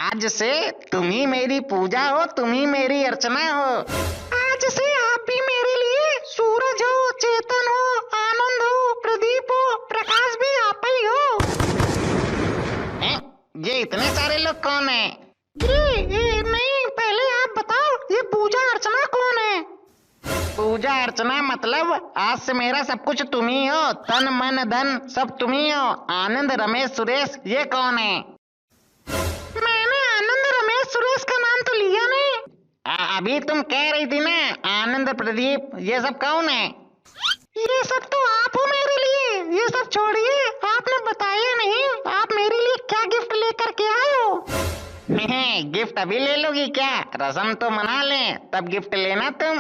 आज से तुम ही मेरी पूजा हो, तुम ही मेरी अर्चना हो। आज से आप भी मेरे लिए सूरज हो, चेतन हो, आनंद हो, प्रदीप हो, प्रकाश भी आप ही हो। ये इतने सारे लोग कौन है? ये नहीं, पहले आप बताओ ये पूजा अर्चना कौन है? पूजा अर्चना मतलब आज से मेरा सब कुछ तुम ही हो, तन मन धन सब तुम ही हो। आनंद रमेश सुरेश ये कौन है? मैंने आनंद रमेश सुरेश का नाम तो लिया नहीं। अभी तुम कह रही थी ना आनंद प्रदीप ये सब कौन है? ये सब तो आप हो मेरे लिए। ये सब छोड़िए, आपने बताया नहीं आप मेरे लिए क्या गिफ्ट लेकर के आए हो? गिफ्ट अभी ले लोगी क्या? रस्म तो मना लें तब गिफ्ट लेना तुम।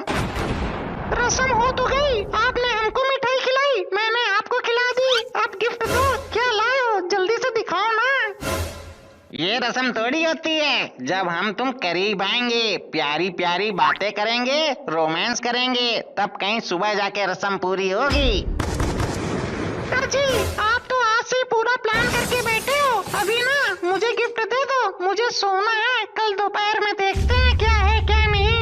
रस्म हो तो गई, आपने हमको मिठाई खिलाई, मैंने आपको खिला दी, अब गिफ्ट दो। क्या लाए हो जल्दी से दिखाओ ना। ये रस्म थोड़ी होती है, जब हम तुम करीब आएंगे, प्यारी प्यारी बातें करेंगे, रोमांस करेंगे, तब कहीं सुबह जाके रस्म पूरी होगी। जी आप तो आज से पूरा प्लान करके बैठे हो। अभी ना मुझे गिफ्ट दे दो, मुझे सोना है, कल दोपहर में देखते हैं क्या है क्या नहीं।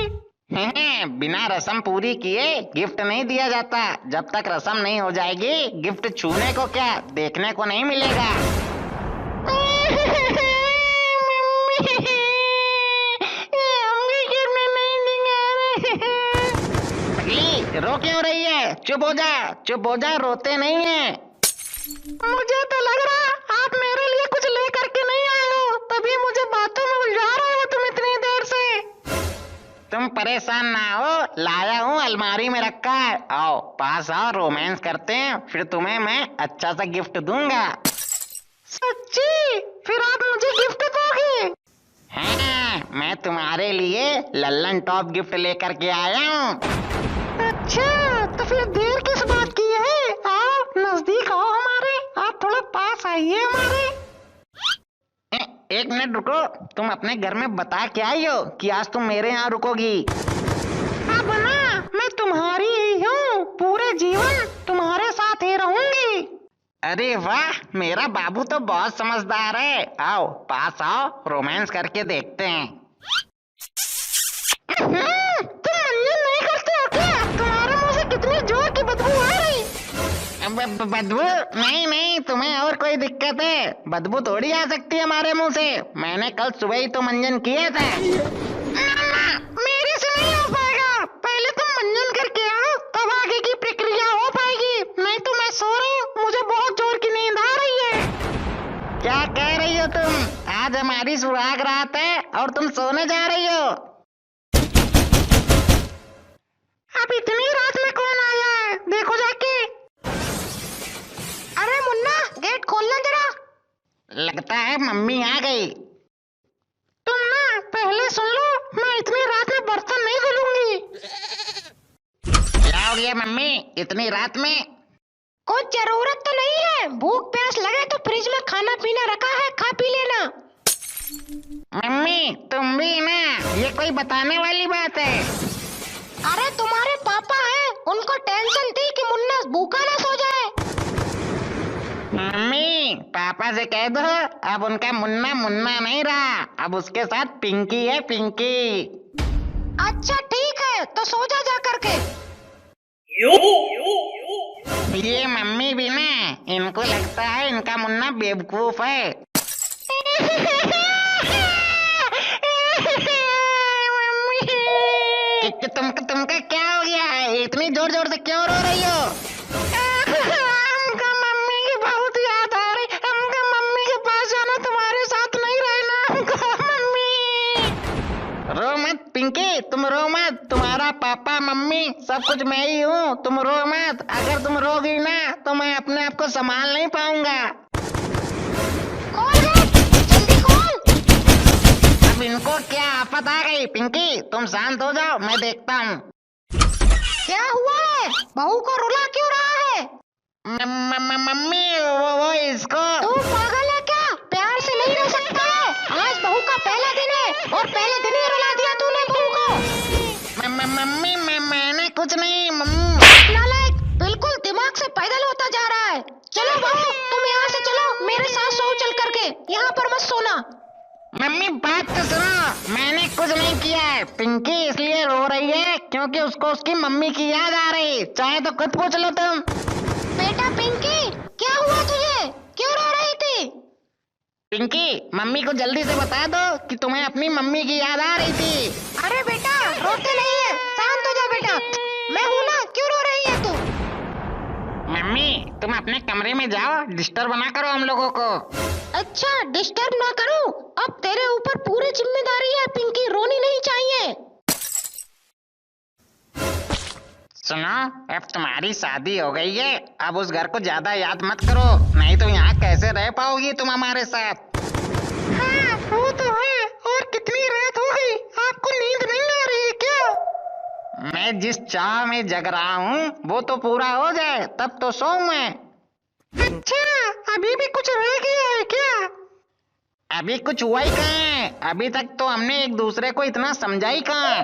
बिना रस्म पूरी किए गिफ्ट नहीं दिया जाता। जब तक रस्म नहीं हो जाएगी गिफ्ट छूने को क्या देखने को नहीं मिलेगा। रो क्यों रही है? चुप हो जा, रोते नहीं है। मुझे तो लग रहा आप मेरे लिए कुछ ले करके नहीं आए हो, तभी मुझे बातों में उलझा रहे हो तुम इतनी देर से। तुम परेशान ना हो, लाया हूँ, अलमारी में रखा है। आओ पास आओ, रोमांस करते हैं, फिर तुम्हें मैं अच्छा सा गिफ्ट दूंगा। सच्ची? फिर आप मुझे गिफ्ट दोगे? हाँ, मैं तुम्हारे लिए लल्लन टॉप गिफ्ट लेकर के आया हूँ। अच्छा, तो फिर देर किस बात की है? आओ नजदीक आओ हमारे, आप थोड़ा पास आइए हमारे। एक मिनट रुको, तुम अपने घर में बता के आई हो कि आज तुम मेरे यहाँ रुकोगी? अब ना मैं तुम्हारी ही हूँ, पूरे जीवन तुम्हारे साथ ही रहूंगी। अरे वाह, मेरा बाबू तो बहुत समझदार है। आओ पास आओ, रोमांस करके देखते हैं। तुम मंजन नहीं करते हो क्या? तुम्हारे मुंह से कितनी जोर की बदबू आ रही। बदबू? नहीं, तुम्हें और कोई दिक्कत है? बदबू थोड़ी आ सकती है हमारे मुंह से। मैंने कल सुबह ही तो मंजन किए थे। ना, मेरे से नहीं हो पाएगा। पहले तुम मंजन करके आओ, तब आगे की प्रक्रिया हो पाएगी। नहीं तो मैं सो रही हूँ, मुझे बहुत जोर की नींद आ रही है। क्या कह रही हो तुम? आज हमारी सुहाग रात है और तुम सोने जा रही हो? अब इतनी रात में कौन आया है? देखो जाके। अरे मुन्ना, गेट खोलना जरा। लगता है मम्मी आ गई। तुम ना पहले सुन लो, मैं इतनी रात में बर्तन नहीं धुलूंगी। क्या हो गया मम्मी इतनी रात में? कुछ जरूरत तो नहीं है, भूख प्यास लगे तो फ्रिज में खाना पीना रखा है, खा पी लेना। मम्मी तुम भी ना, ये कोई बताने वाली बात है? अरे तुम्हारे पापा हैं, उनको टेंशन थी कि मुन्ना भूखा ना सो जाए। मम्मी पापा से कह दो अब उनका मुन्ना मुन्ना नहीं रहा, अब उसके साथ पिंकी है, पिंकी। अच्छा ठीक है, तो सो जा करके। ये मम्मी भी ना, इनको लगता है इनका मुन्ना बेवकूफ है। तुमका क्या हो गया है? इतनी जोर जोर से क्यों रो रही हो? हमको मम्मी की बहुत याद आ रही, हमको मम्मी के पास जाना, तुम्हारे साथ नहीं रहना हमको। मम्मी रो मत पिंकी, तुम रो मत, तुम्हारा पापा मम्मी सब कुछ मैं ही हूँ, तुम रो मत। अगर तुम रोगी ना तो मैं अपने आप को संभाल नहीं पाऊंगा। अब इनको क्या आफत आ गई? पिंकी तुम शांत हो जाओ, मैं देखता हूँ। क्या हुआ है? बहू को रुला क्यों रहा है? मम्मी वो इसको। तू पागल है क्या? प्यार से नहीं रह सकता है? आज बहू का पहला दिन है और पहले दिन ही रुला दिया तूने बहू को। मम्मी मैंने कुछ नहीं। नालायक, बिल्कुल दिमाग से पैदल होता जा रहा है। चलो बहू तुम यहाँ से चलो, मेरे साथ सो चल करके, यहाँ पर मत सोना। मम्मी बात तो सुनो, मैंने कुछ नहीं किया है। पिंकी इसलिए रो रही है क्योंकि उसको उसकी मम्मी की याद आ रही। चाहे तो खुद पूछ लो तुम। बेटा पिंकी, क्या हुआ तुझे? क्यों रो रही थी? पिंकी, मम्मी को जल्दी से बता दो कि तुम्हें अपनी मम्मी की याद आ रही थी। अरे बेटा, रोते नहीं है, शांत हो जा बेटा। मैं हूं ना, क्यों रो रही है तू? मम्मी, तुम अपने कमरे में जाओ, डिस्टर्ब ना करो हम लोगों को। अच्छा, डिस्टर्ब ना करूं? अब तेरे ऊपर पूरी जिम्मेदारी है पिंकी, रोनी नहीं चाहिए। सुनो, अब तुम्हारी शादी हो गई है, अब उस घर को ज्यादा याद मत करो, नहीं तो यहाँ कैसे रह पाओगी तुम हमारे साथ। हाँ, वो तो है। और कितनी रात हो गई, आपको नींद नहीं आ रही है क्या? मैं जिस चाह में जग रहा हूँ वो तो पूरा हो जाए तब तो सोऊं मैं। अच्छा, अभी भी कुछ रह गया है क्या? अभी कुछ हुआ ही कहाँ है, अभी तक तो हमने एक दूसरे को इतना समझा ही कहाँ।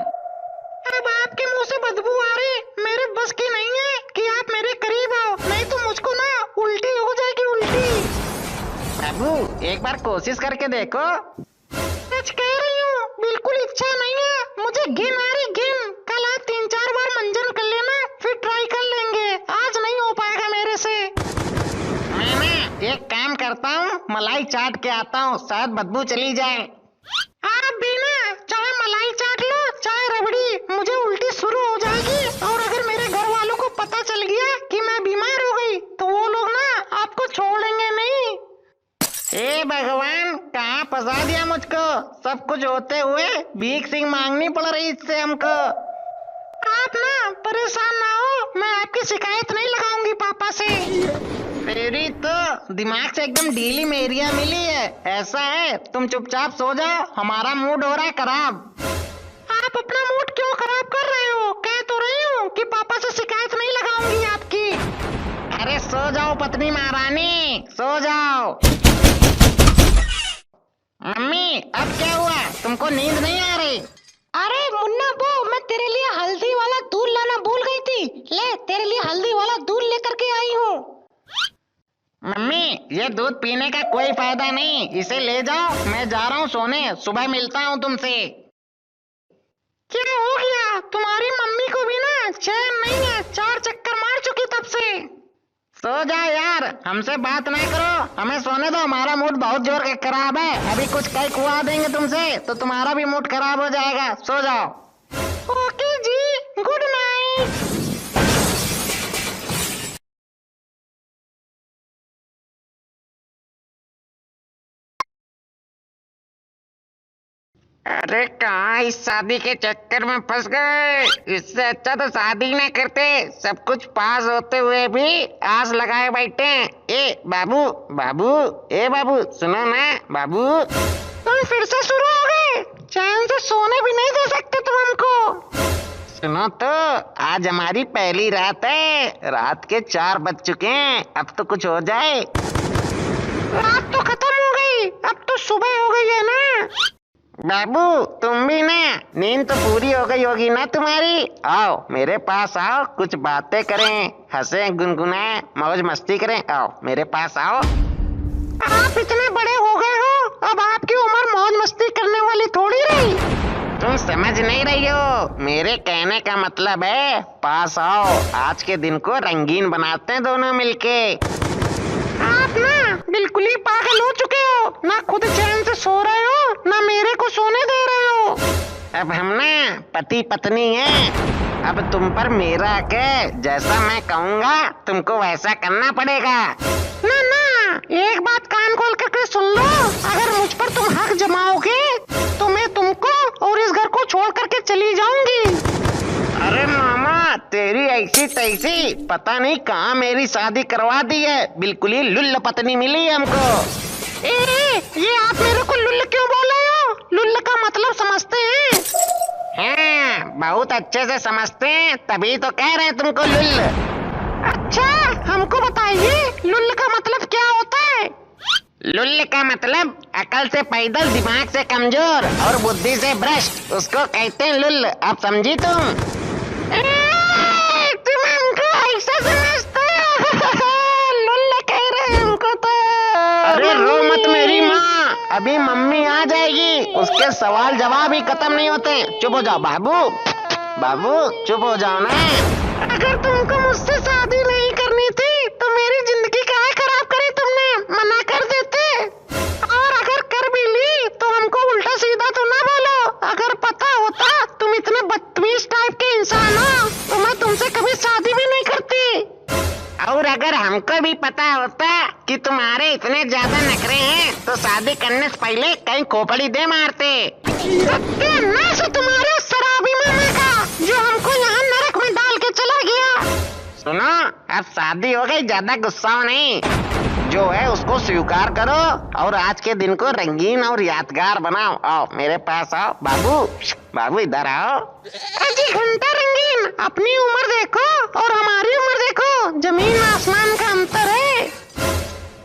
अब आपके मुंह से बदबू आ रही, मेरे बस की नहीं है कि आप मेरे करीब आओ, नहीं तो मुझको ना उल्टी हो जाएगी, उल्टी। बाबू, एक बार कोशिश करके देखो। सच कह रही हूँ, बिल्कुल इच्छा नहीं है, मुझे घिन आ रही, घिन। कल आप 3-4 बार मंजन कर लेना, फिर ट्राई कर लेंगे, आज नहीं हो पाएगा मेरे से। मैं ना एक काम करता हूँ, मलाई चाट के आता हूँ, शायद बदबू चली जाए। आप भी ना, चाहे मलाई चाट लो चाहे रबड़ी, मुझे उल्टी शुरू हो जाएगी। और अगर मेरे घर वालों को पता चल गया कि मैं बीमार हो गई तो वो लोग ना आपको छोड़ेंगे नहीं। हे भगवान, कहाँ फंसा दिया मुझको, सब कुछ होते हुए भीख सिंह मांगनी पड़ रही इससे हमको। आप ना परेशान ना हो, मैं आपकी शिकायत नहीं लगाऊंगी पापा से। तेरी तो दिमाग से एकदम ढीली मेरिया मिली है। ऐसा है, तुम चुपचाप सो जाओ, हमारा मूड हो रहा है खराब। आप अपना मूड क्यों खराब कर रहे हो? कह तो रही हूँ कि पापा से शिकायत नहीं लगाऊंगी आपकी। अरे सो जाओ पत्नी महारानी, सो जाओ। मम्मी, अब क्या हुआ, तुमको नींद नहीं आ रही? अरे मुन्ना बो, मैं तेरे लिए हल्दी वाला दूध लाना भूल गई थी। ले, तेरे लिए हल्दी वाला दूध लेकर के आई हूँ। मम्मी, ये दूध पीने का कोई फायदा नहीं, इसे ले जाओ, मैं जा रहा हूँ सोने, सुबह मिलता हूँ तुमसे। क्या हो गया, तुम्हारी मम्मी को भी ना चैन नहीं है, 4 चक्कर मार चुकी तब से। सो जा यार, हमसे बात ना करो, हमें सोने दो, हमारा मूड बहुत जोर के खराब है। अभी कुछ कई कुआ देंगे तुमसे तो तुम्हारा भी मूड खराब हो जाएगा, सो जाओ। ओके जी, गुड नाइट। अरे कहाँ इस शादी के चक्कर में फंस गए, इससे अच्छा तो शादी ना करते, सब कुछ पास होते हुए भी आस लगाए बैठे। ए बाबू, बाबू, ए बाबू, सुनो ना बाबू। तुम फिर से शुरू हो गए, चैन से सोने भी नहीं दे सकते तुम हमको। सुनो तो, आज हमारी पहली रात है, रात के 4 बज चुके हैं, अब तो कुछ हो जाए। रात तो खत्म हो गई, अब तो सुबह हो गई है ना। बाबू, तुम भी ना, नींद तो पूरी हो गई होगी ना तुम्हारी। आओ मेरे पास आओ, कुछ बातें करें, हंसे, गुनगुनाएं, मौज मस्ती करें, आओ मेरे पास आओ। आप इतने बड़े हो गए हो, अब आपकी उम्र मौज मस्ती करने वाली थोड़ी रही। तुम समझ नहीं रही हो, मेरे कहने का मतलब है पास आओ, आज के दिन को रंगीन बनाते हैं दोनों मिलके। आप ना बिल्कुल ही पागल हो चुके हो, ना खुद चैन से सो रहे हो ना मेरे को सोने दे रहे हो। अब हम ना पति पत्नी हैं, अब तुम पर मेरा हक, जैसा मैं कहूँगा तुमको वैसा करना पड़ेगा। ना ना, एक बात कान खोल करके सुन लो, अगर मुझ पर तुम हक जमाओगे तो मैं तुमको और इस घर को छोड़ करके चली जाऊंगी। अरे मामा, तेरी ऐसी तैसी, पता नहीं कहाँ मेरी शादी करवा दी है, बिल्कुल ही लुल्ल पत्नी मिली है हमको। ये आप मेरे को लुल्ल क्यों बोल रहे हो? लुल्ल का मतलब समझते हैं? हाँ, बहुत अच्छे से समझते हैं, तभी तो कह रहे हैं तुमको लुल्ल। अच्छा, हमको बताइए लुल्ल का मतलब क्या होता है? लुल्ल का मतलब अकल से पैदल, दिमाग से कमजोर और बुद्धि से भ्रष्ट, उसको कहते हैं लुल्ल। आप समझी तुम? तुम हमको ऐसा समझते हो? लुल्ल कह रहे हैं हमको तो। अरे रो मत मेरी माँ, अभी मम्मी आ जाएगी, उसके सवाल जवाब ही खत्म नहीं होते। चुप हो जाओ बाबू, बाबू चुप हो जाओ ना। अगर तुमको मुझसे शादी नहीं करनी थी तो मेरी जिंदगी काहे खराब करी तुमने, मना कर देते। और अगर कर भी ली तो हमको उल्टा सीधा तो ना बोलो। अगर पता होता तुम इतने बदतमीज टाइप के इंसान हो तो मैं तुमसे कभी शादी भी नहीं करती। और अगर हमको भी पता होता कि तुम्हारे इतने ज्यादा नखरे हैं तो शादी करने से पहले कहीं खोपड़ी दे मारते। सत्यानाश है तुम्हारे उस शराबी मामा का जो हमको यहाँ नरक में डाल के चला गया। सुनो, अब शादी हो गई, ज्यादा गुस्सा हो नहीं, जो है उसको स्वीकार करो और आज के दिन को रंगीन और यादगार बनाओ। आओ मेरे पास आओ बाबू, बाबू इधर आओ। अजी घंटा रंगीन, अपनी उम्र देखो और हमारी उम्र देखो, जमीन आसमान का अंतर है।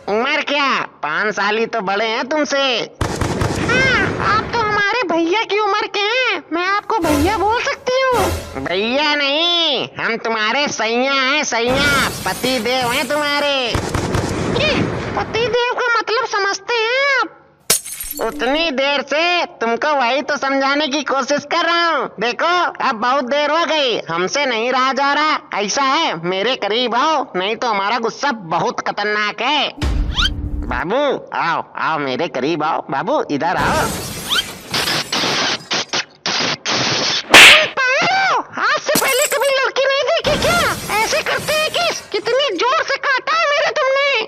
उम्र क्या, 5 साल ही तो बड़े हैं तुमसे। हाँ, आप तो हमारे भैया की उम्र के हैं, मैं आपको भैया बोल सकती हूँ। भैया नहीं, हम तुम्हारे सैया हैं, सैया, पति देव हैं तुम्हारे। पति देव का मतलब समझते हैं आप? उतनी देर से तुमको वही तो समझाने की कोशिश कर रहा हूँ। देखो अब बहुत देर हो गई, हमसे नहीं रहा जा रहा। ऐसा है, मेरे करीब आओ, नहीं तो हमारा गुस्सा बहुत खतरनाक है। बाबू आओ आओ, मेरे करीब आओ बाबू, इधर आओ। आज से पहले कभी लड़की नहीं देखी क्या? ऐसे करते हैं कि कितनी जोर से काटा है मेरे तुमने।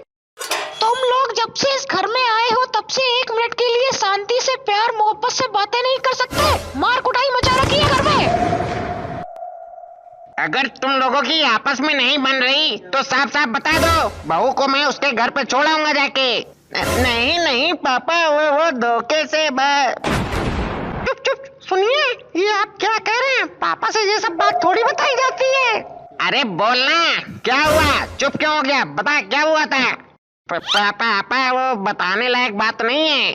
तुम लोग जब से इस घर में आए हो तब से 1 मिनट के लिए शांति से प्यार मोहब्बत से बातें नहीं कर सकते, मार कुटाई मचा रखी है घर में। अगर तुम लोगों की आपस में नहीं बन रही तो साफ साफ बता दो, बहू को मैं उसके घर पे छोड़ाऊंगा जाके। नहीं नहीं पापा, वो धोखे से चुप चुप, सुनिए, ये आप क्या कह रहे हैं? पापा से ये सब बात थोड़ी बताई जाती है। अरे बोलना, क्या हुआ? चुप क्यों हो गया? बता क्या हुआ था? पापा वो बताने लायक बात नहीं है।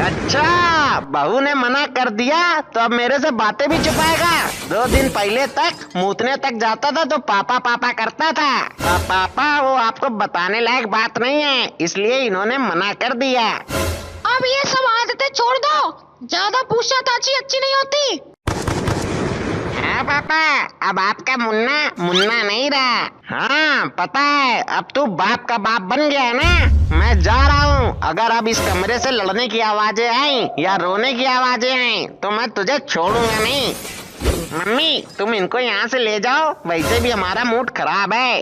अच्छा, बहू ने मना कर दिया तो अब मेरे से बातें भी छुपाएगा? 2 दिन पहले तक मूतने तक जाता था तो पापा पापा करता था। पापा वो आपको बताने लायक बात नहीं है, इसलिए इन्होंने मना कर दिया। अब ये सब आदतें छोड़ दो, ज्यादा पूछताछी अच्छी नहीं होती। हाँ पापा, अब आपका मुन्ना मुन्ना नहीं रहा। हाँ पता है, अब तू बाप का बाप बन गया है ना। मैं जा रहा हूँ, अगर अब इस कमरे से लड़ने की आवाजें आई या रोने की आवाजें आई तो मैं तुझे छोड़ूंगा नहीं। मम्मी तुम इनको यहाँ से ले जाओ, वैसे भी हमारा मूड खराब है।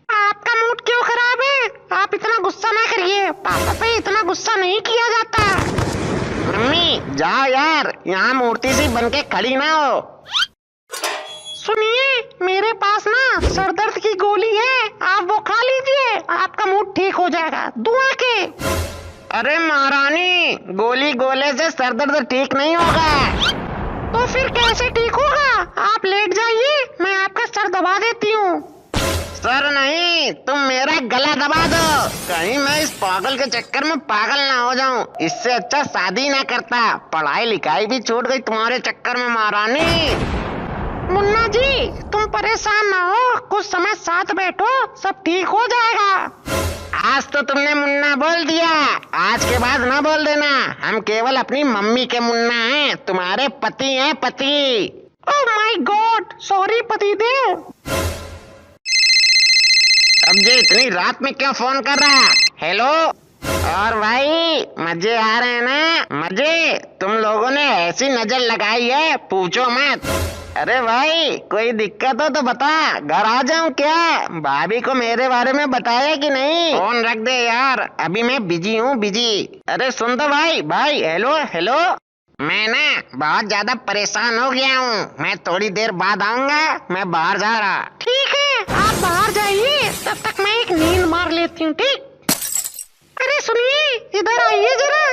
आपका मूड क्यों खराब है? आप इतना गुस्सा ना करिए, पापा पे इतना गुस्सा नहीं किया जाता। मम्मी जाओ यार, यहाँ मूर्ति सी बन के खड़ी ना हो। सुनिए, मेरे पास ना सरदर्द की गोली है, आप वो खा लीजिए, आपका मूड ठीक हो जाएगा, दुआ के। अरे महारानी, गोली गोले से सरदर्द ठीक नहीं होगा। तो फिर कैसे ठीक होगा? आप लेट जाइए, मैं आपका सर दबा देती हूँ। सर नहीं, तुम मेरा गला दबा दो, कहीं मैं इस पागल के चक्कर में पागल ना हो जाऊं। इससे अच्छा शादी ना करता, पढ़ाई लिखाई भी छूट गई तुम्हारे चक्कर में महारानी। मुन्ना जी तुम परेशान ना हो, कुछ समय साथ बैठो, सब ठीक हो जाएगा। आज तो तुमने मुन्ना बोल दिया, आज के बाद ना बोल देना। हम केवल अपनी मम्मी के मुन्ना हैं, तुम्हारे पति हैं, पति। ओह माय गॉड, सॉरी पति देव। अब ये इतनी रात में क्यों फोन कर रहा? हेलो, और भाई मजे आ रहे हैं ना? मजे? तुम लोगों ने ऐसी नजर लगाई है पूछो मत। अरे भाई कोई दिक्कत हो तो बता, घर आ जाऊं क्या? भाभी को मेरे बारे में बताया कि नहीं? फोन रख दे यार, अभी मैं बिजी हूँ, बिजी। अरे सुन दो भाई, भाई हेलो हेलो। मैं ना बहुत ज्यादा परेशान हो गया हूँ, मैं थोड़ी देर बाद आऊंगा, मैं बाहर जा रहा। ठीक है, आप बाहर जाइए, तब तक मैं एक नींद मार लेती हूँ, ठीक? अरे सुनिए, इधर आइए जरा।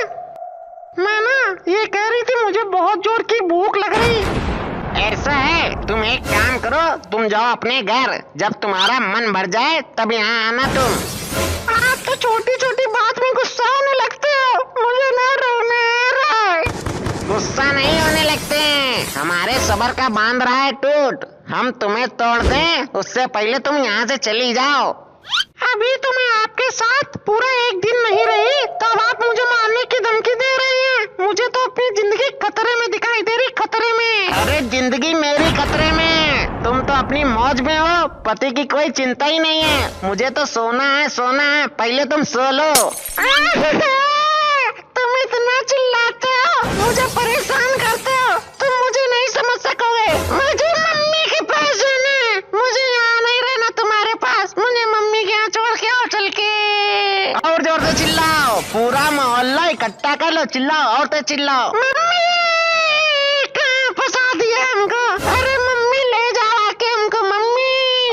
मैं ना ये कह रही थी, मुझे बहुत जोर की भूख लग रही। ऐसा है, तुम एक काम करो, तुम जाओ अपने घर, जब तुम्हारा मन भर जाए तब यहाँ आना तुम। आप तो छोटी छोटी बात में गुस्सा होने लगते हो, मुझे ना रोने आ रहा है। गुस्सा नहीं होने लगते हैं, हमारे सब्र का बांध रहा है टूट, हम तुम्हें तोड़ दें उससे पहले तुम यहाँ से चली जाओ। अभी तो मैं आपके मेरे साथ पूरा एक दिन नहीं रही तब आप मुझे मारने की धमकी दे रही हैं। मुझे तो अपनी जिंदगी खतरे में दिखाई दे रही, खतरे में। अरे जिंदगी मेरी खतरे में, तुम तो अपनी मौज में हो, पति की कोई चिंता ही नहीं है। मुझे तो सोना है, सोना है, पहले तुम सो लो। तुम इतना चिल्लाते हो, मुझे परेशान करते हो, तुम मुझे नहीं समझ सकोगे। मुझे मम्मी के पास जाना है, मुझे यहाँ नहीं रहना तुम्हारे पास। मुझे मम्मी के यहाँ छोड़ के आओ चल के। और जोर से चिल्लाओ, पूरा मोहल्ला इकट्ठा कर लो, चिल्लाओ और तो चिल्लाओ। मम्मी कहाँ फंसा दिया हमको? अरे मम्मी ले जाओ आके हमको, मम्मी।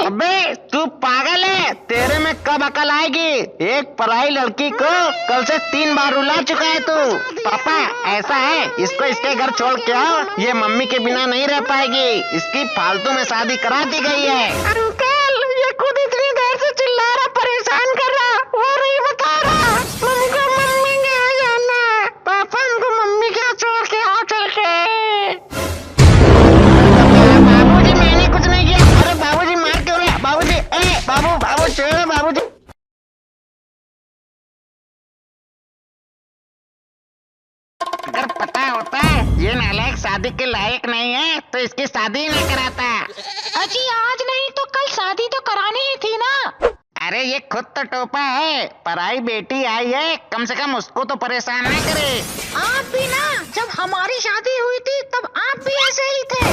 अबे तू पागल है, तेरे में कब अकल आएगी? एक पराई लड़की को कल से 3 बार रुला चुका है तू। पापा ऐसा है, इसको इसके घर छोड़ के आओ, ये मम्मी के बिना नहीं रह पाएगी। इसकी फालतू में शादी करा दी गई है। अंकल ये खुद इतनी देर से चिल्ला रहा, परेशान कर रहा, वो नहीं बता रहा। हमको मम्मी के यहाँ जाना है, पापा हमको मम्मी के यहाँ छोड़ के आओ चल के। बाबूजी मैंने कुछ नहीं किया। अरे बाबूजी मार क्यों रहे? बाबूजी बाबू छोड़ो बाबूजी। अगर पता होता ये नालायक शादी के लायक नहीं है तो इसकी शादी ही नहीं कराता। अजी आज नहीं तो कल शादी तो करानी ही थी ना। अरे ये खुद तो टोपा है, पराई बेटी आई है, कम से कम उसको तो परेशान न करे। आप भी ना, जब हमारी शादी हुई थी तब आप भी ऐसे ही थे।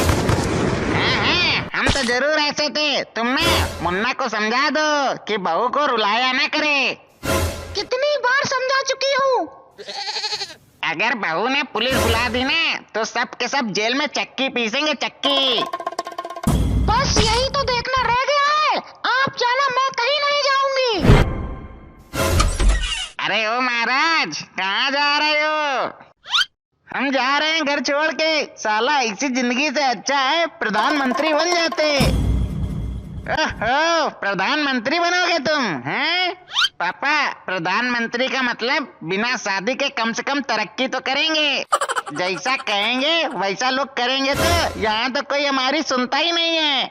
हाँ, हम तो जरूर ऐसे थे। तुमने मुन्ना को समझा दो कि बहू को रुलाया न करे। कितनी बार समझा चुकी हूँ। अगर बहू ने पुलिस बुला दी ना तो सब के सब जेल में चक्की पीसेंगे, चक्की। बस यही तो देखना रह गया है। आप जाना, मैं कहीं नहीं जाऊंगी। अरे ओ महाराज कहाँ जा रहे हो? हम जा रहे हैं घर छोड़ के। साला इसी जिंदगी से अच्छा है प्रधानमंत्री बन जाते। ओहो, प्रधानमंत्री बनोगे तुम हैं? पापा प्रधानमंत्री का मतलब बिना शादी के कम से कम तरक्की तो करेंगे। जैसा कहेंगे वैसा लोग करेंगे। तो यहाँ तो कोई हमारी सुनता ही नहीं है।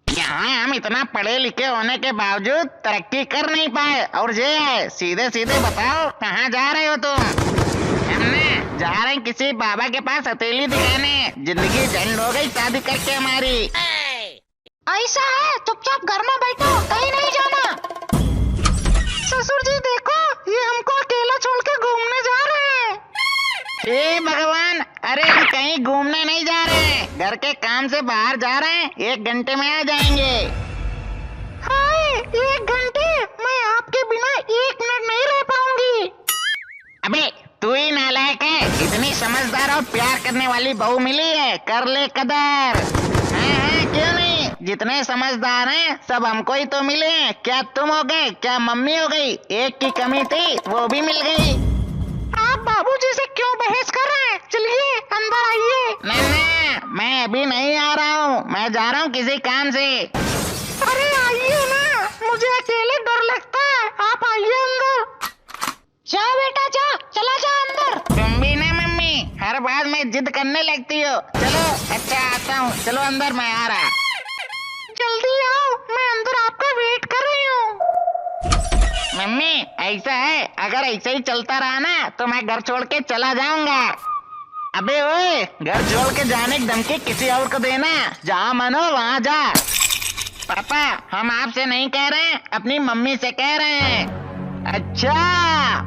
यहाँ हम इतना पढ़े लिखे होने के बावजूद तरक्की कर नहीं पाए। और ये है, सीधे सीधे बताओ कहाँ जा रहे हो तुम? हमने जा रहे हैं किसी बाबा के पास हथेली दिखाने। जिंदगी झंड हो गई शादी करके हमारी। ऐसा है, चुपचाप घर में बैठो, कहीं नहीं जाना। ससुर जी देखो, ये हमको अकेला छोड़ के घूमने जा रहे हैं। हे भगवान, अरे हम कहीं घूमने नहीं जा रहे हैं, घर के काम से बाहर जा रहे हैं। 1 घंटे में आ जाएंगे। हाय 1 घंटे? मैं आपके बिना 1 मिनट नहीं रह पाऊंगी। अबे तू ही नालायक है, इतनी समझदार और प्यार करने वाली बहू मिली है, कर ले कदर। हाँ, क्यों नहीं? जितने समझदार हैं सब हमको ही तो मिले हैं। क्या तुम हो गए, क्या मम्मी हो गई? एक की कमी थी, वो भी मिल गई। आप बाबूजी से क्यों बहस कर रहे हैं? चलिए अंदर आइए। नहीं, मैं अभी नहीं आ रहा हूँ, मैं जा रहा हूँ किसी काम से। अरे आइए ना, मुझे अकेले डर लगता है, आप आइए अंदर। जा बेटा जा, चला जा अंदर। तुम भी ना मम्मी, हर बात में जिद करने लगती हो। चलो अच्छा आता हूँ, चलो अंदर, मैं आ रहा। जल्दी आओ, मैं अंदर आपका वेट कर रही हूँ। मम्मी ऐसा है, अगर ऐसे ही चलता रहा ना तो मैं घर छोड़ के चला जाऊंगा। अबे ओए, घर छोड़ के जाने की धमकी किसी और को देना, जहाँ मन हो वहाँ जा। पापा हम आपसे नहीं कह रहे हैं, अपनी मम्मी से कह रहे हैं। अच्छा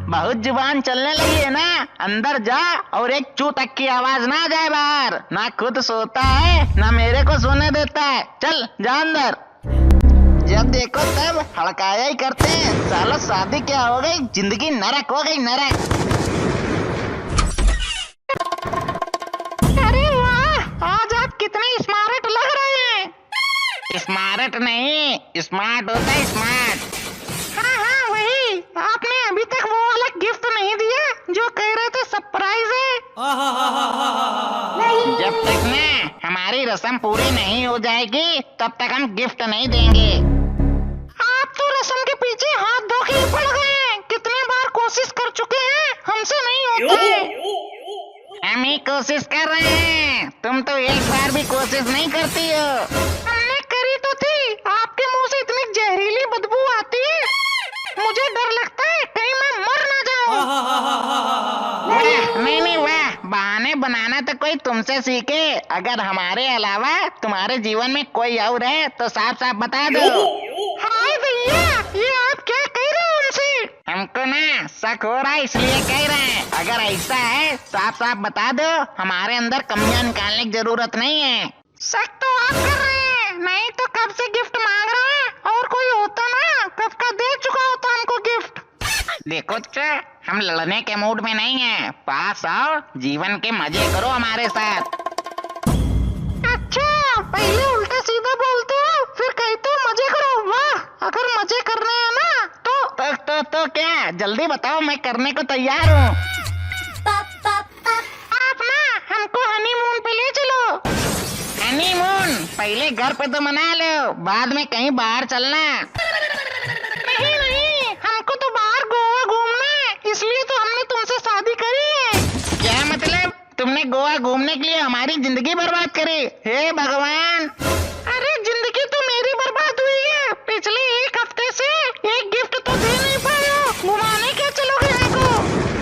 बहुत जुबान चलने लगी है ना, अंदर जा और एक चू तक की आवाज ना जाए बाहर। ना खुद सोता है ना मेरे को सोने देता है। चल जा अंदर। जब देखो तब हड़काया ही करते हैं। साला शादी क्या हो गई, जिंदगी नरक हो गई, नरक। अरे वाह, आज आप कितने स्मार्ट लग रहे हैं। स्मार्ट नहीं, स्मार्ट होता है, स्मार्ट। हाँ वही। आपने अभी तक वो वाला गिफ्ट नहीं दिया जो कह रहे थे सरप्राइज है। जब तक ना हमारी रस्म पूरी नहीं हो जाएगी तब तक हम गिफ्ट नहीं देंगे। आप तो रस्म के पीछे हाथ धो के पड़ गए हैं। कितने बार कोशिश कर चुके हैं, हमसे नहीं होता है। हम ही कोशिश कर रहे हैं, तुम तो एक बार भी कोशिश नहीं करती हो। हमने करी तो थी, आपके मुंह से इतनी जहरीली बदबू आती है, मुझे मुझे डर लगता है कहीं मैं मर ना जाऊं। वाह, नहीं नहीं वाह, बहाने बनाना तो कोई तुमसे सीखे। अगर हमारे अलावा तुम्हारे जीवन में कोई और है तो साफ साफ बता दो। हाय भैया, ये आप क्या कह रहे हो हमसे? हमको ना शक हो रहा है इसलिए कह रहे हैं। अगर ऐसा है साफ साफ बता दो, हमारे अंदर कमियां निकालने की जरूरत नहीं है। शक तो आप कर रहे हैं, नहीं तो कब से गिफ्ट मांग रहे हैं। और कोई होता ना कब का दे चुका होता हमको गिफ्ट। देखो चाचा, हम लड़ने के मूड में नहीं हैं। पास आओ, जीवन के मजे करो हमारे साथ। अच्छा, पहले उल्टा सीधा बोलते हो, फिर कहते हो मजे करो। वाह, अगर मजे करने हैं ना तो क्या, जल्दी बताओ, मैं करने को तैयार हूँ। आप ना हमको हनीमून पे ले चलो। हनीमून पहले घर पे तो मना लो, बाद में कहीं बाहर चलना। नहीं नहीं, हमको तो बाहर गोवा घूमना है, इसलिए तो हमने तुमसे शादी करी है। क्या मतलब? तुमने गोवा घूमने के लिए हमारी जिंदगी बर्बाद करी? हे भगवान! अरे जिंदगी तो मेरी बर्बाद हुई है। पिछले एक हफ्ते से एक गिफ्ट तो दे नहीं पाए हो, घुमाने क्या चलोगे हमको?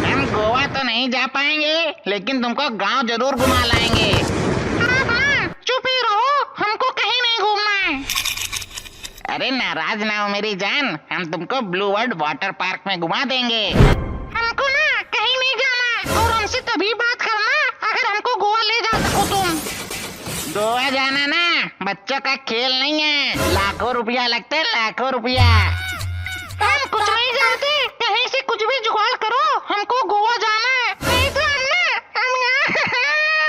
हम गोवा तो नहीं जा पाएंगे, लेकिन तुमको गांव जरूर घुमा लाएंगे। चुप ही रहो, हमको कहीं नहीं घूमना है। अरे नाराज ना हो मेरी जान, हम तुमको ब्लू वर्ल्ड वाटर पार्क में घुमा देंगे। हमको ना कहीं नहीं जाना, और हमसे तभी बात करना अगर हमको गोवा ले जा सको तुम। गोवा जाना ना बच्चों का खेल नहीं है, लाखों रुपया लगते हैं, लाखों रुपया। हम कुछ नहीं जानते, कहीं से कुछ भी जुगाड़ करो, हमको गोवा जाना है, नहीं तो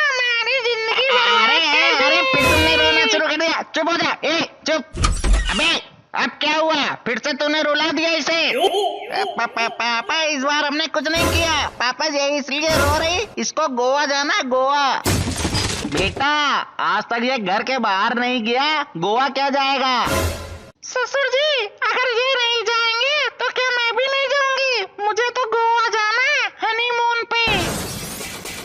हमारी जिंदगी। अरे फिर तुमने रोना शुरू कर दिया। चुप हो जा, ए चुप। अबे अब क्या हुआ? फिर से तूने रुला दिया इसे। पापा इस बार हमने कुछ नहीं किया। पापा ये इसलिए रो रही, इसको गोवा जाना, गोवा। बेटा आज तक ये घर के बाहर नहीं गया, गोवा क्या जाएगा? ससुर जी, अगर ये नहीं जाएंगे तो क्या मैं भी नहीं जाऊंगी? मुझे तो गोवा जाना है, हनीमून पे।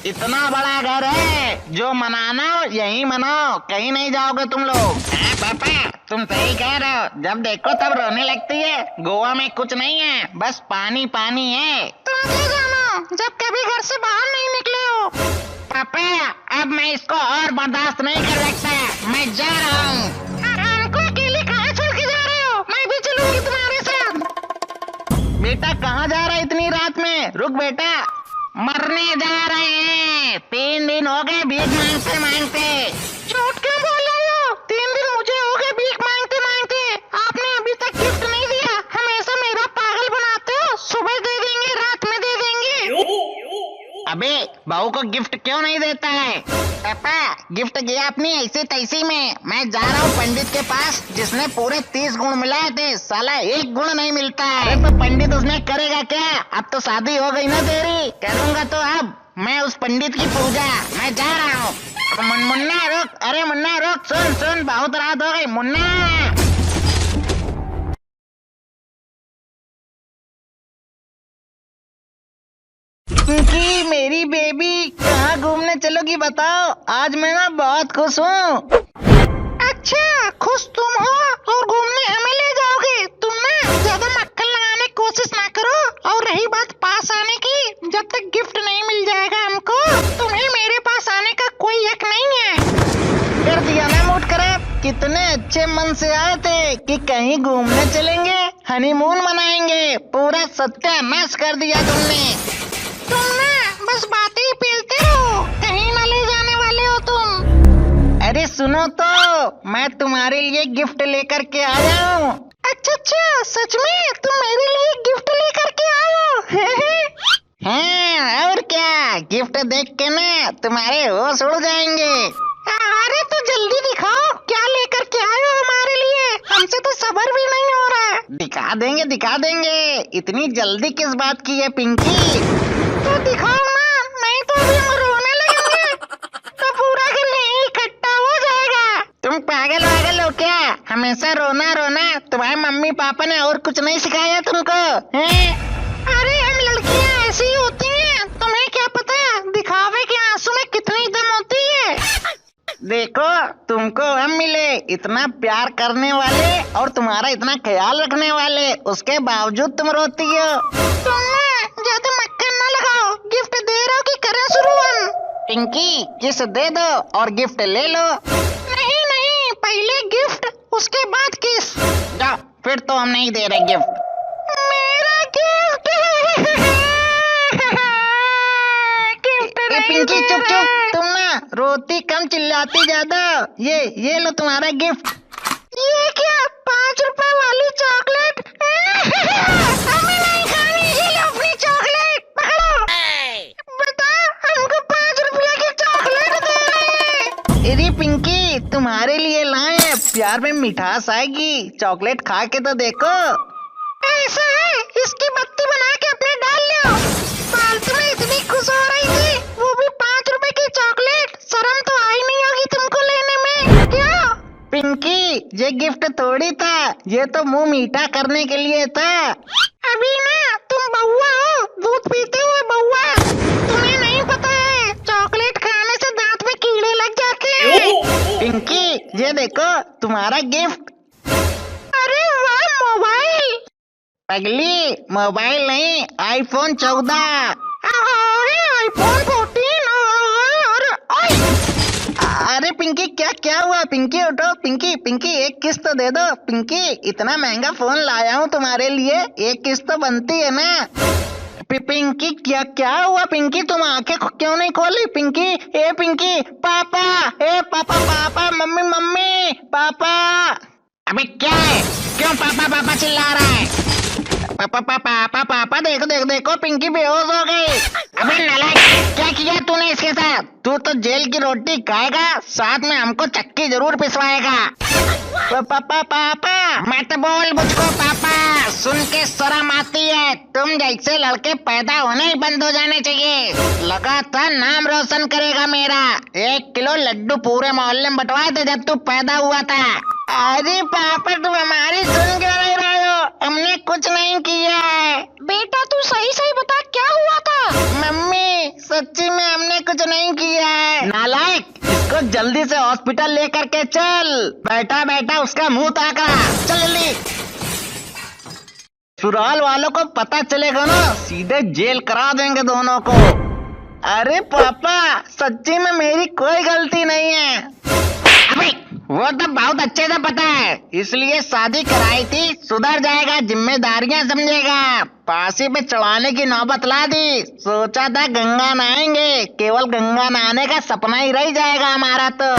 इतना बड़ा घर है, जो मनाना हो यही मनाओ, कहीं नहीं जाओगे तुम लोग। पापा तुम सही कह रहे हो, जब देखो तब रोने लगती है। गोवा में कुछ नहीं है, बस पानी पानी है। तुम क्यों जानो, जब कभी घर से बाहर नहीं निकले हो। पापा अब मैं इसको और बर्दाश्त नहीं कर सकता, मैं जा रहा हूँ। हमको अकेले कहाँ छोड़ के जा रहे हो? मैं भी चलूंगी तुम्हारे साथ। बेटा कहाँ जा रहा है इतनी रात में? रुक बेटा, मरने जा रहे हैं। 3 दिन हो गए भीख मांगते मांगते। झूठ क्यों बोल रहे हो? 3 दिन मुझे हो गए भीख मांगते मांगते। आपने अभी तक गिफ्ट नहीं दिया, हमेशा मेरा पागल बनाते हो। सुबह दे देंगे, रात में दे देंगे। अबे बहू को गिफ्ट क्यों नहीं देता है? पापा गिफ्ट गया अपनी ऐसी तैसी में। मैं जा रहा हूँ पंडित के पास, जिसने पूरे 30 गुण मिलाए थे, साला 1 गुण नहीं मिलता है। अरे तो पंडित उसने करेगा क्या? अब तो शादी हो गई ना तेरी, करूँगा तो अब मैं उस पंडित की पूजा। मैं जा रहा हूँ। मुन्ना रुक, अरे मुन्ना रुक, सुन सुन, बहुत रात हो गई मुन्ना। पिंकी मेरी बेबी, कहाँ घूमने चलोगी बताओ? आज मैं ना बहुत खुश हूँ। अच्छा खुश तुम हो और घूमने हमें ले जाओगे? तुम ना ज्यादा मक्खन लगाने की कोशिश ना करो। और रही बात पास आने की, जब तक गिफ्ट नहीं मिल जाएगा हमको, तुम्हें मेरे पास आने का कोई हक नहीं है। कर दिया ना मूड खराब। कितने अच्छे मन से आए थे कि कहीं घूमने चलेंगे, हनीमून मनाएंगे, पूरा सत्यानाश कर दिया तुमने। तुम ना बस बातें ही पेलते रहो, कहीं ना ले जाने वाले हो तुम। अरे सुनो तो, मैं तुम्हारे लिए गिफ्ट लेकर के आया हूँ। अच्छा सच में तुम मेरे लिए गिफ्ट लेकर के आए हो? हाँ और क्या, गिफ्ट देख के ना तुम्हारे होश उड़ जाएंगे। अरे तो जल्दी दिखाओ, क्या लेकर के आए हो हमारे लिए? हमसे तो सब्र भी नहीं हो रहा। दिखा देंगे, इतनी जल्दी किस बात की है पिंकी? तो दिखाओ ना, नहीं तो अभी हम रोने लगेंगे, तो पूरा घर यहीं इकट्ठा हो जाएगा। तुम पागल हो क्या? हमेशा रोना रोना, तुम्हारे मम्मी पापा ने और कुछ नहीं सिखाया तुमको हैं? अरे हम लड़कियां ऐसी ही होती हैं, तुम्हें क्या पता दिखावे के आंसू में कितनी दम होती है। देखो तुमको हम मिले इतना प्यार करने वाले और तुम्हारा इतना ख्याल रखने वाले, उसके बावजूद तुम रोती हो। ज्यादा मक्खन ना लगाओ, गिफ्ट दे रहे हो कि करें शुरू हम? पिंकी किस दे दो और गिफ्ट ले लो। नहीं नहीं, पहले गिफ्ट उसके बाद किस। जाओ, फिर तो हम नहीं दे रहे गिफ्ट। मेरा गिफ्ट पिंकी चुप चुप, तुम ना रोती कम चिल्लाती ज्यादा। ये लो तुम्हारा गिफ्ट। ये क्या, 5 रुपए वाली चॉकलेट? हमें नहीं खानी, ये लो अपनी चॉकलेट पकड़ो। बता, हमको 5 रुपए की चॉकलेट दे रहे हैं। अरे पिंकी तुम्हारे लिए लाए हैं, प्यार में मिठास आएगी, चॉकलेट खा के तो देखो। ऐसा है, इसकी बत्ती बना के अपने डाल लो। फालतू में इतनी खुश हो रही थी, वो भी 5 रुपए की चॉकलेट। शर्म तो आई नहीं होगी तुमको लेने में क्या? पिंकी ये गिफ्ट थोड़ी था, ये तो मुंह मीठा करने के लिए था। अभी ना तुम बउआ हो, दूध पीते हुए बउआ। तुम्हें नहीं पता है, चॉकलेट खाने से दांत में कीड़े लग जाते हैं। पिंकी ये देखो तुम्हारा गिफ्ट। अरे वाह, मोबाइल। पगली मोबाइल नहीं, iPhone 14। अरे iPhone 14। अरे पिंकी क्या हुआ? पिंकी उठो, पिंकी एक किस्त तो दे दो। पिंकी इतना महंगा फोन लाया हूँ तुम्हारे लिए, एक किस्त तो बनती है ना। पिंकी क्या हुआ? पिंकी तुम आंखें क्यों नहीं खोली? पिंकी ए पिंकी, पापा ए पापा, मम्मी पापा। अबे क्या है, क्यों पापा चिल्ला रहा है? पापा देखो पिंकी बेहोश हो गई। अबे नालायक, क्या किया तूने इसके साथ? तू तो जेल की रोटी खाएगा, साथ में हमको चक्की जरूर पिसवाएगा। पापा मत बोल मुझको पापा, सुन के शर्म आती है। तुम जैसे लड़के पैदा होने ही बंद हो जाने चाहिए। लगातार नाम रोशन करेगा मेरा। 1 किलो लड्डू पूरे मोहल्ले में बंटवाए थे जब तू पैदा हुआ था। अरे पापा तुम हमारी सुन क्यों नहीं रहे हो? हमने कुछ नहीं किया है। बेटा तू सही बता, क्या हुआ था? मम्मी सच्ची में हमने कुछ नहीं किया है। नालायक, इसको जल्दी से हॉस्पिटल लेकर के चल। बैठा उसका मुंह ताका, चल जल्दी। सुराल वालों को पता चलेगा ना, सीधे जेल करा देंगे दोनों को। अरे पापा सच्ची में मेरी कोई गलती नहीं है। अबे वो तो बहुत अच्छे से पता है, इसलिए शादी कराई थी। सुधर जाएगा, जिम्मेदारियां समझेगा। फांसी पे चढ़ाने की नौबत ला दी। सोचा था गंगा नहाएंगे, केवल गंगा नहाने का सपना ही रह जाएगा हमारा। तो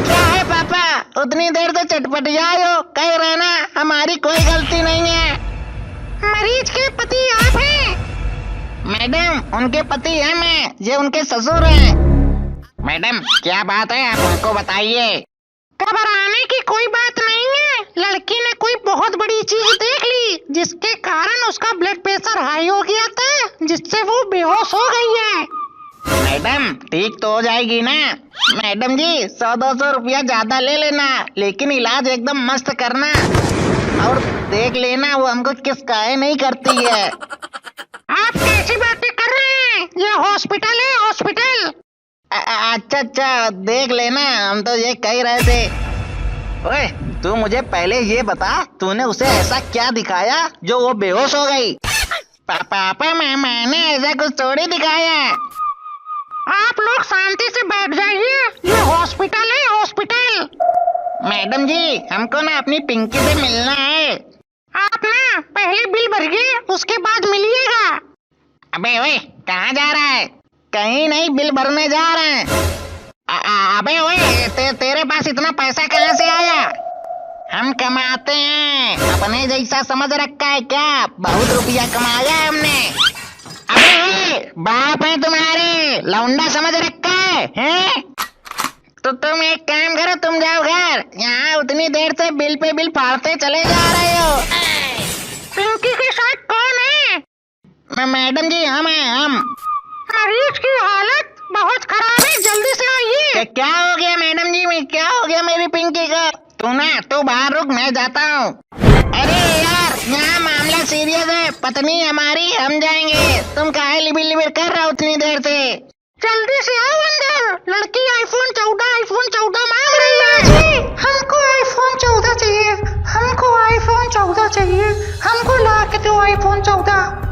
क्या है पापा, उतनी देर से चटपटियाए हो, कह रहे ना हमारी कोई गलती नहीं है। मरीज के पति आप हैं? मैडम उनके पति है मैं, ये उनके ससुर हैं। मैडम क्या बात है, आप उनको बताइए। घबराने की कोई बात नहीं है, लड़की ने कोई बहुत बड़ी चीज देख ली, जिसके कारण उसका ब्लड प्रेशर हाई हो गया था, जिससे वो बेहोश हो गई है। मैडम ठीक तो हो जाएगी ना? मैडम जी 100-200 रुपया ज्यादा ले लेना, लेकिन इलाज एकदम मस्त करना। और देख लेना वो हमको किस काहे नहीं करती है। आप कैसी बातें कर रहे हैं? ये हॉस्पिटल है, हॉस्पिटल। अच्छा देख लेना, हम तो ये कह रहे थे। ओए तू मुझे पहले ये बता, तूने उसे ऐसा क्या दिखाया जो वो बेहोश हो गई? पापा मैंने ऐसा कुछ थोड़ी दिखाया। आप लोग शांति से बैठ जाइए, ये हॉस्पिटल है, हॉस्पिटल। मैडम जी हमको ना अपनी पिंकी से मिलना है। आप ना पहले बिल भरिए, उसके बाद मिलिएगा। अबे ओए कहाँ जा रहा है? कहीं नहीं, बिल भरने जा रहे हैं। अबे ओए तेरे पास इतना पैसा कहाँ से आया? हम कमाते हैं, अपने जैसा समझ रखा है क्या? बहुत रुपया कमाया है हमने। अबे ओए बाप है तुम्हारे, लौंडा समझ रखा है? तो तुम एक काम करो, तुम जाओ घर। यहाँ उतनी देर से बिल पे बिल फाड़ते चले जा रहे हो। पिंकी के साथ कौन है? मैडम जी हम। मरीज की हालत बहुत खराब है, जल्दी से आइए। क्या हो गया मैडम जी में, क्या हो गया मेरी पिंकी को? तू बाहर रुक, मैं जाता हूँ। अरे यार यहाँ मामला सीरियस है, पत्नी हमारी, हम जाएंगे। तुम काहे लिबिर कर रहे हो उतनी देर से? जल्दी से आओ अंदर, लड़की iPhone 14 जी हमको आईफोन 14 चाहिए, हमको आईफोन 14 चाहिए, हमको ला के दो आईफोन 14।